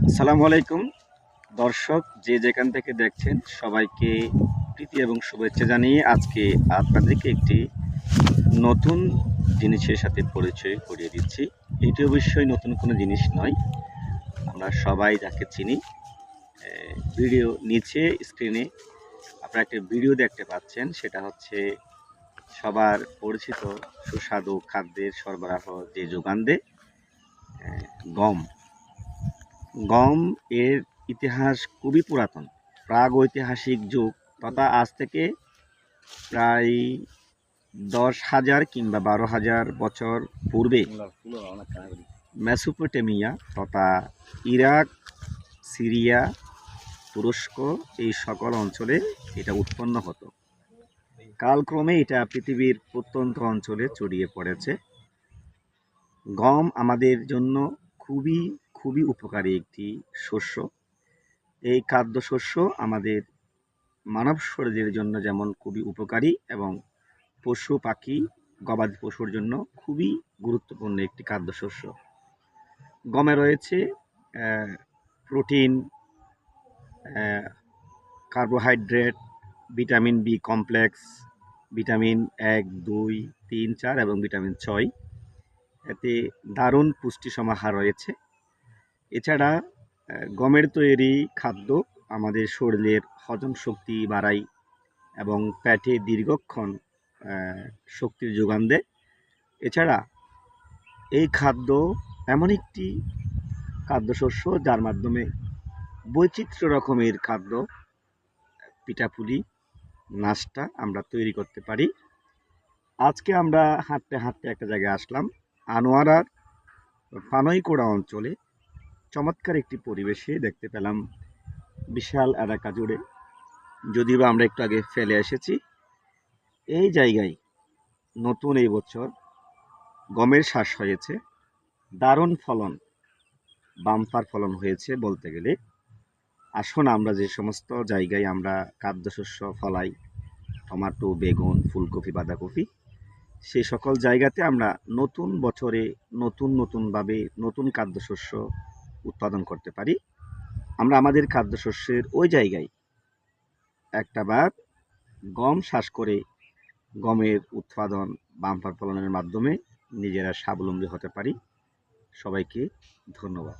আসসালামু আলাইকুম দর্শক, যে যেখান থেকে দেখছেন সবাইকে প্রীতি এবং শুভেচ্ছা জানিয়ে আজকে আপনাদেরকে একটি নতুন জিনিসের সাথে পরিচয় করিয়ে দিচ্ছি। এটি অবশ্যই নতুন কোনো জিনিস নয়, আমরা সবাই যাকে চিনি। ভিডিও নিচে স্ক্রিনে আপনারা একটা ভিডিও দেখতে পাচ্ছেন, সেটা হচ্ছে সবার পরিচিত সুস্বাদু খাদ্যের সরবরাহ যে যোগান দেয় গম। গম এর ইতিহাস খুবই পুরাতন, প্রাগৈতিহাসিক যুগ তথা আজ থেকে প্রায় 10,000 কিংবা 12,000 বছর পূর্বে মেসোপটেমিয়া তথা ইরাক, সিরিয়া, তুরস্ক এই সকল অঞ্চলে এটা উৎপন্ন হতো। কালক্রমে এটা পৃথিবীর প্রত্যন্ত অঞ্চলে ছড়িয়ে পড়েছে। গম আমাদের জন্য খুবই খুবই উপকারী একটি শস্য। এই খাদ্যশস্য আমাদের মানব শরীরের জন্য যেমন খুবই উপকারী এবং পশু পাখি গবাদি পশুর জন্য খুবই গুরুত্বপূর্ণ একটি খাদ্যশস্য। গমে রয়েছে protein, carbohydrate, vitamin B complex, vitamin 1, 2, 3, 4 এবং ভিটামিন 6। এতে দারুণ পুষ্টি সমাহার রয়েছে। এছাড়া গমের তৈরি খাদ্য আমাদের শরীরের হজম শক্তি বাড়ায় এবং পেটে দীর্ঘক্ষণ শক্তির যোগান দেয়। এছাড়া এই খাদ্য এমন একটি খাদ্যশস্য যার মাধ্যমে বৈচিত্র্য রকমের খাদ্য, পিঠাপুলি, নাস্তা আমরা তৈরি করতে পারি। আজকে আমরা হাঁটতে হাঁটতে একটা জায়গায় আসলাম, আনোয়ারার পানইকোড়া অঞ্চলে। চমৎকার একটি পরিবেশে দেখতে পেলাম বিশাল এলাকা জুড়ে, যদিও আমরা একটু আগে ফেলে এসেছি। এই জায়গায় নতুন এই বছর গমের শ্বাস হয়েছে, দারুণ ফলন, বাম্পার ফলন হয়েছে বলতে গেলে। আসুন আমরা যে সমস্ত জায়গায় আমরা খাদ্যশস্য ফলাই, টমেটো, বেগুন, ফুলকপি, বাঁধাকপি, সেই সকল জায়গাতে আমরা নতুন বছরে নতুনভাবে নতুন খাদ্যশস্য উৎপাদন করতে পারি। আমরা আমাদের খাদ্যশস্যের ওই জায়গায় একটাবার গম চাষ করে গমের উৎপাদন বাম্পার ফলনের মাধ্যমে নিজেরা স্বাবলম্বী হতে পারি। সবাইকে ধন্যবাদ।